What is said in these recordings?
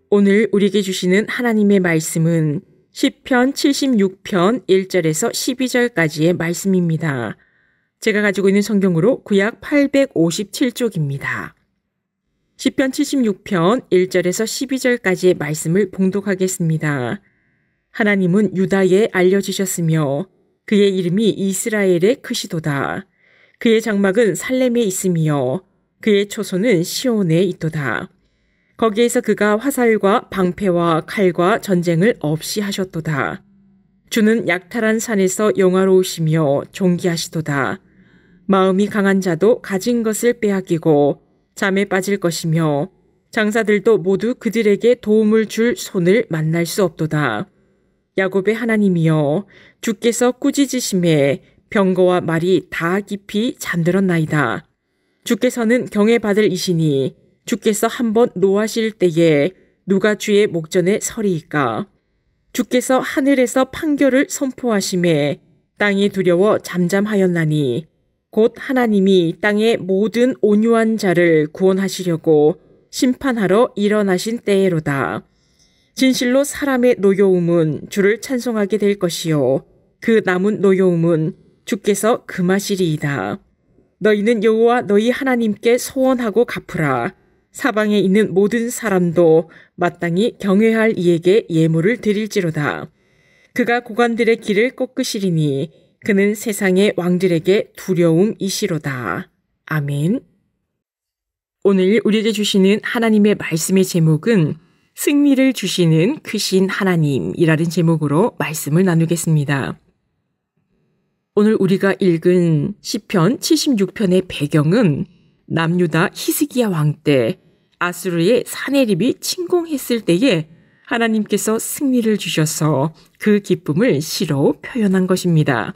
오늘 우리에게 주시는 하나님의 말씀은 시편 76편 1절에서 12절까지의 말씀입니다. 제가 가지고 있는 성경으로 구약 857쪽입니다. 시편 76편 1절에서 12절까지의 말씀을 봉독하겠습니다. 하나님은 유다에 알려지셨으며 그의 이름이 이스라엘에 크시도다. 그의 장막은 살렘에 있으며 그의 초소는 시온에 있도다. 거기에서 그가 화살과 방패와 칼과 전쟁을 없이 하셨도다. 주는 약탈한 산에서 영화로우시며 존귀하시도다. 마음이 강한 자도 가진 것을 빼앗기고 잠에 빠질 것이며 장사들도 모두 그들에게 도움을 줄 손을 만날 수 없도다. 야곱의 하나님이여, 주께서 꾸짖으심에 병거와 말이 다 깊이 잠들었나이다. 주께서는 경외받을 이시니 주께서 한번 노하실 때에 누가 주의 목전에 서리이까. 주께서 하늘에서 판결을 선포하심에 땅이 두려워 잠잠하였나니 곧 하나님이 땅의 모든 온유한 자를 구원하시려고 심판하러 일어나신 때에로다. 진실로 사람의 노여움은 주를 찬송하게 될 것이요 그 남은 노여움은 주께서 금하시리이다. 너희는 여호와 너희 하나님께 소원하고 갚으라. 사방에 있는 모든 사람도 마땅히 경외할 이에게 예물을 드릴지로다. 그가 고관들의 길을 꺾으시리니 그는 세상의 왕들에게 두려움이시로다. 아멘. 오늘 우리에게 주시는 하나님의 말씀의 제목은 승리를 주시는 크신 하나님이라는 제목으로 말씀을 나누겠습니다. 오늘 우리가 읽은 시편 76편의 배경은 남유다 히스기야 왕 때 아수르의 사네립이 침공했을 때에 하나님께서 승리를 주셔서 그 기쁨을 시로 표현한 것입니다.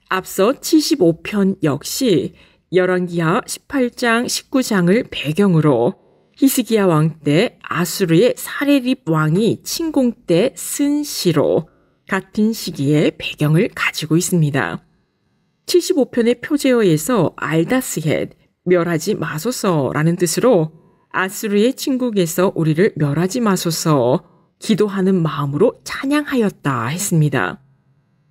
앞서 75편 역시 열왕기하 18장 19장을 배경으로 히스기야 왕 때 아수르의 사네립 왕이 침공 때 쓴 시로 같은 시기의 배경을 가지고 있습니다. 75편의 표제어에서 알다스헷, 멸하지 마소서라는 뜻으로 아수르의 침국에서 우리를 멸하지 마소서 기도하는 마음으로 찬양하였다 했습니다.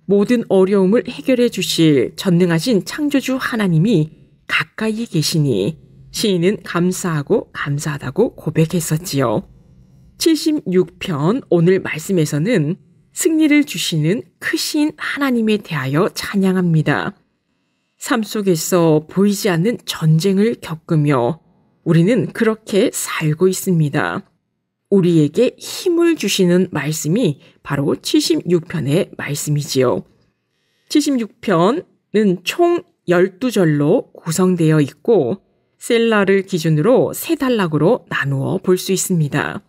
모든 어려움을 해결해 주실 전능하신 창조주 하나님이 가까이 계시니 시인은 감사하고 감사하다고 고백했었지요. 76편 오늘 말씀에서는 승리를 주시는 크신 하나님에 대하여 찬양합니다. 삶 속에서 보이지 않는 전쟁을 겪으며 우리는 그렇게 살고 있습니다. 우리에게 힘을 주시는 말씀이 바로 76편의 말씀이지요. 76편은 총 12절로 구성되어 있고 셀라를 기준으로 세 단락으로 나누어 볼 수 있습니다.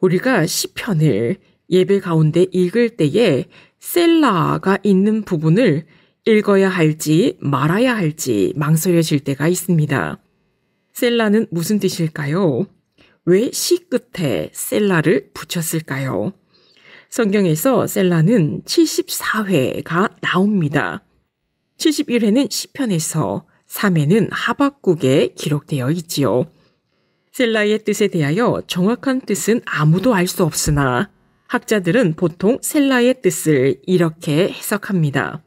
우리가 시편을 예배 가운데 읽을 때에 셀라가 있는 부분을 읽어야 할지 말아야 할지 망설여질 때가 있습니다. 셀라는 무슨 뜻일까요? 왜 시 끝에 셀라를 붙였을까요? 성경에서 셀라는 74회가 나옵니다. 71회는 시편에서, 3회는 하박국에 기록되어 있지요. 셀라의 뜻에 대하여 정확한 뜻은 아무도 알 수 없으나 학자들은 보통 셀라의 뜻을 이렇게 해석합니다.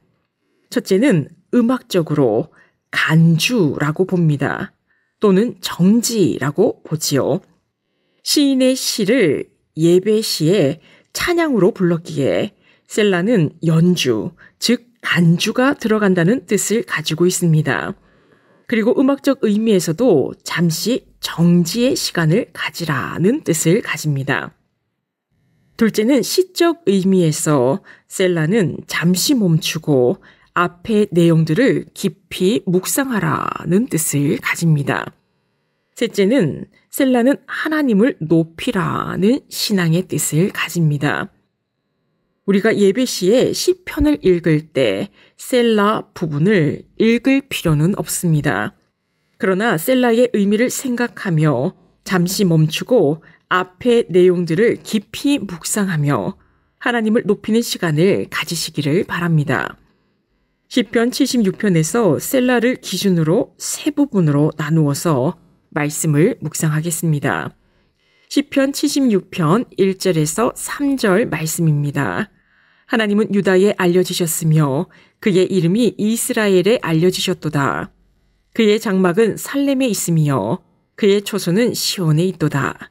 첫째는 음악적으로 간주라고 봅니다. 또는 정지라고 보지요. 시인의 시를 예배 시에 찬양으로 불렀기에 셀라는 연주, 즉 간주가 들어간다는 뜻을 가지고 있습니다. 그리고 음악적 의미에서도 잠시 정지의 시간을 가지라는 뜻을 가집니다. 둘째는 시적 의미에서 셀라는 잠시 멈추고 앞의 내용들을 깊이 묵상하라는 뜻을 가집니다. 셋째는 셀라는 하나님을 높이라는 신앙의 뜻을 가집니다. 우리가 예배 시에 시편을 읽을 때 셀라 부분을 읽을 필요는 없습니다. 그러나 셀라의 의미를 생각하며 잠시 멈추고 앞의 내용들을 깊이 묵상하며 하나님을 높이는 시간을 가지시기를 바랍니다. 시편 76편에서 셀라를 기준으로 세 부분으로 나누어서 말씀을 묵상하겠습니다. 시편 76편 1절에서 3절 말씀입니다. 하나님은 유다에 알려지셨으며 그의 이름이 이스라엘에 알려지셨도다. 그의 장막은 살렘에 있으며 그의 초소는 시온에 있도다.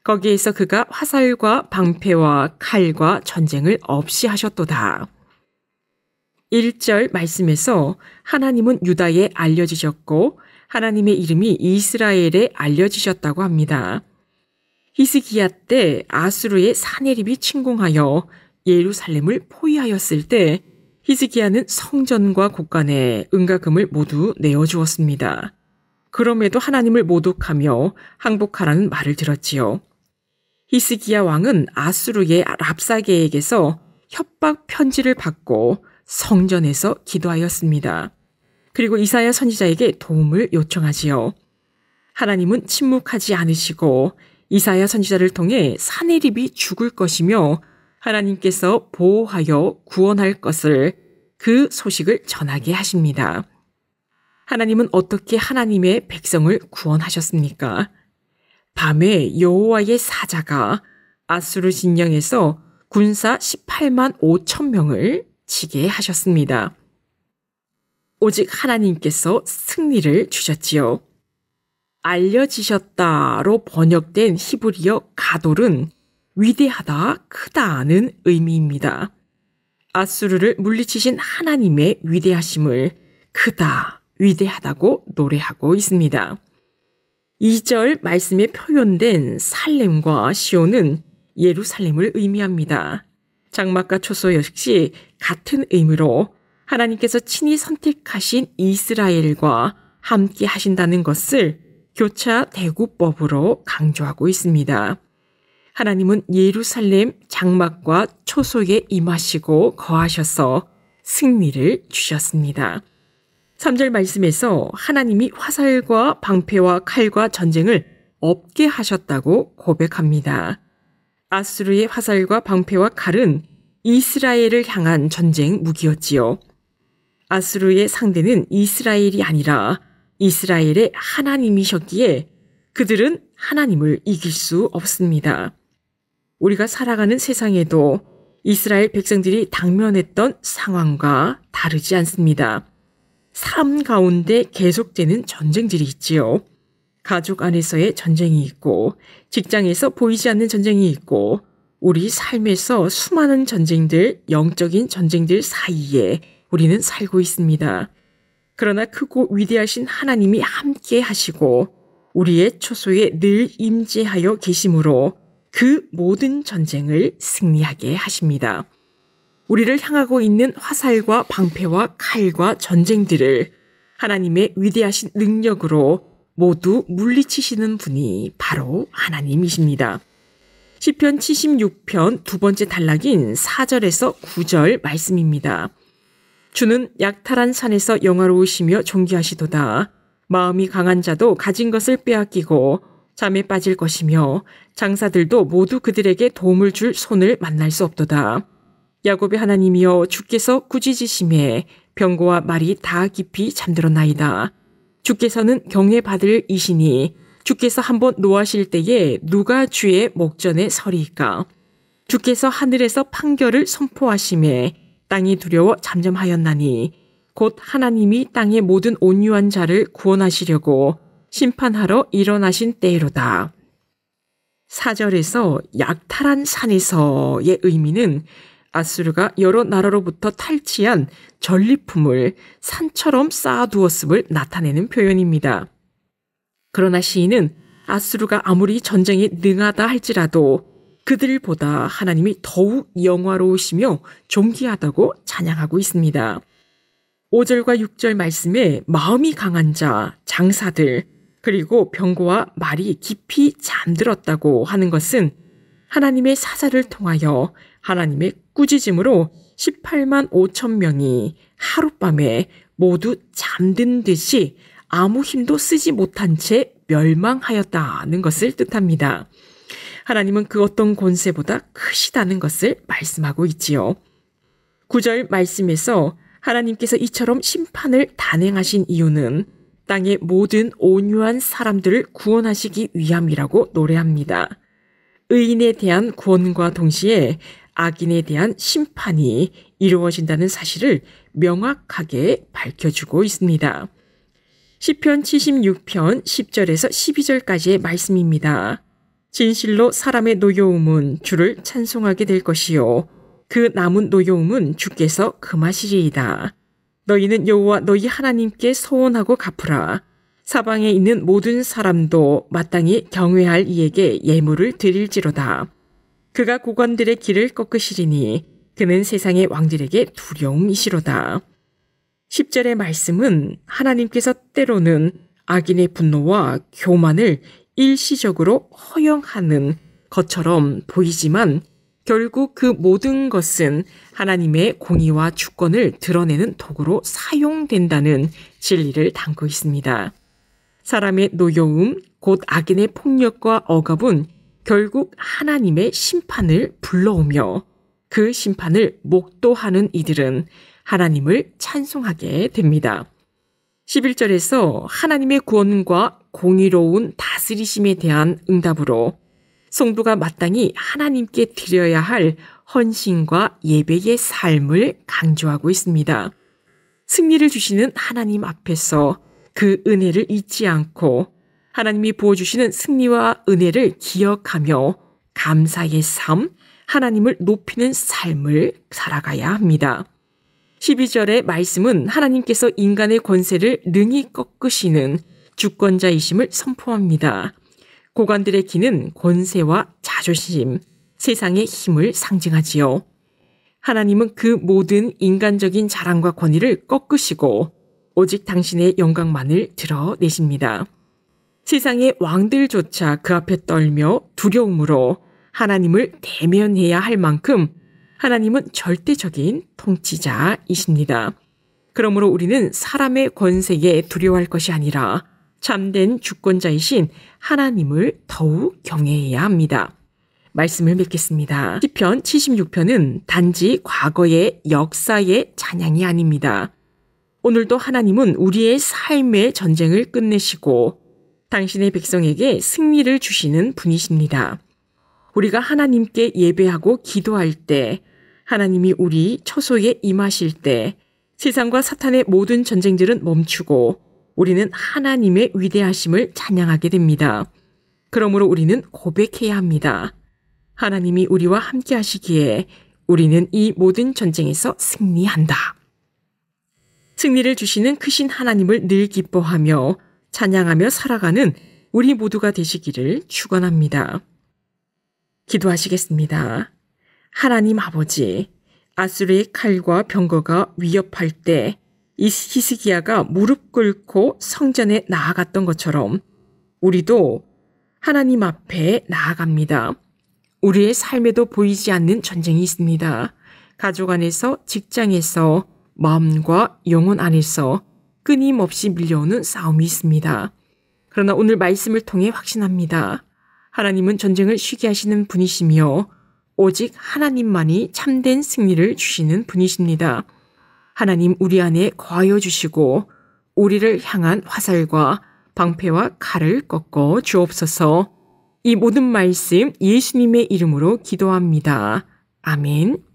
거기에서 그가 화살과 방패와 칼과 전쟁을 없이 하셨도다. 1절 말씀에서 하나님은 유다에 알려지셨고 하나님의 이름이 이스라엘에 알려지셨다고 합니다. 히스기야 때 아수르의 사네립이 침공하여 예루살렘을 포위하였을 때 히스기야는 성전과 곳간에 은과 금을 모두 내어주었습니다. 그럼에도 하나님을 모독하며 항복하라는 말을 들었지요. 히스기야 왕은 아수르의 랍사게에게서 협박 편지를 받고 성전에서 기도하였습니다. 그리고 이사야 선지자에게 도움을 요청하지요. 하나님은 침묵하지 않으시고 이사야 선지자를 통해 사네립이 죽을 것이며 하나님께서 보호하여 구원할 것을 그 소식을 전하게 하십니다. 하나님은 어떻게 하나님의 백성을 구원하셨습니까? 밤에 여호와의 사자가 아수르 진영에서 군사 18만 5천 명을 치게 하셨습니다. 오직 하나님께서 승리를 주셨지요. 알려지셨다로 번역된 히브리어 가돌은 위대하다, 크다는 의미입니다. 아수르를 물리치신 하나님의 위대하심을 크다, 위대하다고 노래하고 있습니다. 2절 말씀에 표현된 살렘과 시온은 예루살렘을 의미합니다. 장막과 초소 역시 같은 의미로 하나님께서 친히 선택하신 이스라엘과 함께 하신다는 것을 교차 대구법으로 강조하고 있습니다. 하나님은 예루살렘 장막과 초소에 임하시고 거하셔서 승리를 주셨습니다. 3절 말씀에서 하나님이 화살과 방패와 칼과 전쟁을 없게 하셨다고 고백합니다. 아수르의 화살과 방패와 칼은 이스라엘을 향한 전쟁 무기였지요. 아수르의 상대는 이스라엘이 아니라 이스라엘의 하나님이셨기에 그들은 하나님을 이길 수 없습니다. 우리가 살아가는 세상에도 이스라엘 백성들이 당면했던 상황과 다르지 않습니다. 삶 가운데 계속되는 전쟁들이 있지요. 가족 안에서의 전쟁이 있고 직장에서 보이지 않는 전쟁이 있고 우리 삶에서 수많은 전쟁들, 영적인 전쟁들 사이에 우리는 살고 있습니다. 그러나 크고 위대하신 하나님이 함께 하시고 우리의 초소에 늘 임재하여 계심으로 그 모든 전쟁을 승리하게 하십니다. 우리를 향하고 있는 화살과 방패와 칼과 전쟁들을 하나님의 위대하신 능력으로 모두 물리치시는 분이 바로 하나님이십니다. 시편 76편 두 번째 단락인 4절에서 9절 말씀입니다. 주는 약탈한 산에서 영화로우시며 존귀하시도다. 마음이 강한 자도 가진 것을 빼앗기고 잠에 빠질 것이며 장사들도 모두 그들에게 도움을 줄 손을 만날 수 없도다. 야곱의 하나님이여 주께서 꾸짖으심에 병고와 말이 다 깊이 잠들었나이다. 주께서는 경외받을 이시니 주께서 한번 노하실 때에 누가 주의 목전에 서리이까. 주께서 하늘에서 판결을 선포하심에 땅이 두려워 잠잠하였나니 곧 하나님이 땅의 모든 온유한 자를 구원하시려고 심판하러 일어나신 때로다. 4절에서 약탈한 산에서의 의미는 아수르가 여러 나라로부터 탈취한 전리품을 산처럼 쌓아두었음을 나타내는 표현입니다. 그러나 시인은 아수르가 아무리 전쟁에 능하다 할지라도 그들보다 하나님이 더욱 영화로우시며 존귀하다고 찬양하고 있습니다. 5절과 6절 말씀에 마음이 강한 자, 장사들, 그리고 병고와 말이 깊이 잠들었다고 하는 것은 하나님의 사자를 통하여 하나님의 꾸짖음으로 18만 5천 명이 하룻밤에 모두 잠든 듯이 아무 힘도 쓰지 못한 채 멸망하였다는 것을 뜻합니다. 하나님은 그 어떤 권세보다 크시다는 것을 말씀하고 있지요. 9절 말씀에서 하나님께서 이처럼 심판을 단행하신 이유는 땅의 모든 온유한 사람들을 구원하시기 위함이라고 노래합니다. 의인에 대한 구원과 동시에 악인에 대한 심판이 이루어진다는 사실을 명확하게 밝혀주고 있습니다. 시편 76편 10절에서 12절까지의 말씀입니다. 진실로 사람의 노여움은 주를 찬송하게 될 것이요 그 남은 노여움은 주께서 금하시리이다. 너희는 여호와 너희 하나님께 소원하고 갚으라. 사방에 있는 모든 사람도 마땅히 경외할 이에게 예물을 드릴지로다. 그가 고관들의 길을 꺾으시리니 그는 세상의 왕들에게 두려움이시로다. 10절의 말씀은 하나님께서 때로는 악인의 분노와 교만을 일시적으로 허용하는 것처럼 보이지만 결국 그 모든 것은 하나님의 공의와 주권을 드러내는 도구로 사용된다는 진리를 담고 있습니다. 사람의 노여움, 곧 악인의 폭력과 억압은 결국 하나님의 심판을 불러오며 그 심판을 목도하는 이들은 하나님을 찬송하게 됩니다. 11절에서 하나님의 구원과 공의로운 다스리심에 대한 응답으로 성도가 마땅히 하나님께 드려야 할 헌신과 예배의 삶을 강조하고 있습니다. 승리를 주시는 하나님 앞에서 그 은혜를 잊지 않고 하나님이 부어주시는 승리와 은혜를 기억하며 감사의 삶, 하나님을 높이는 삶을 살아가야 합니다. 12절의 말씀은 하나님께서 인간의 권세를 능히 꺾으시는 주권자이심을 선포합니다. 고관들의 기는 권세와 자존심, 세상의 힘을 상징하지요. 하나님은 그 모든 인간적인 자랑과 권위를 꺾으시고 오직 당신의 영광만을 드러내십니다. 세상의 왕들조차 그 앞에 떨며 두려움으로 하나님을 대면해야 할 만큼 하나님은 절대적인 통치자이십니다. 그러므로 우리는 사람의 권세에 두려워할 것이 아니라 참된 주권자이신 하나님을 더욱 경외해야 합니다. 말씀을 맺겠습니다. 시편 76편은 단지 과거의 역사의 찬양이 아닙니다. 오늘도 하나님은 우리의 삶의 전쟁을 끝내시고 당신의 백성에게 승리를 주시는 분이십니다. 우리가 하나님께 예배하고 기도할 때, 하나님이 우리 처소에 임하실 때 세상과 사탄의 모든 전쟁들은 멈추고 우리는 하나님의 위대하심을 찬양하게 됩니다. 그러므로 우리는 고백해야 합니다. 하나님이 우리와 함께 하시기에 우리는 이 모든 전쟁에서 승리한다. 승리를 주시는 크신 하나님을 늘 기뻐하며 찬양하며 살아가는 우리 모두가 되시기를 축원합니다. 기도하시겠습니다. 하나님 아버지, 아수르의 칼과 병거가 위협할 때 히스기야가 무릎 꿇고 성전에 나아갔던 것처럼 우리도 하나님 앞에 나아갑니다. 우리의 삶에도 보이지 않는 전쟁이 있습니다. 가족 안에서, 직장에서, 마음과 영혼 안에서 끊임없이 밀려오는 싸움이 있습니다. 그러나 오늘 말씀을 통해 확신합니다. 하나님은 전쟁을 쉬게 하시는 분이시며 오직 하나님만이 참된 승리를 주시는 분이십니다. 하나님 우리 안에 거하여 주시고 우리를 향한 화살과 방패와 칼을 꺾어 주옵소서. 이 모든 말씀 예수님의 이름으로 기도합니다. 아멘.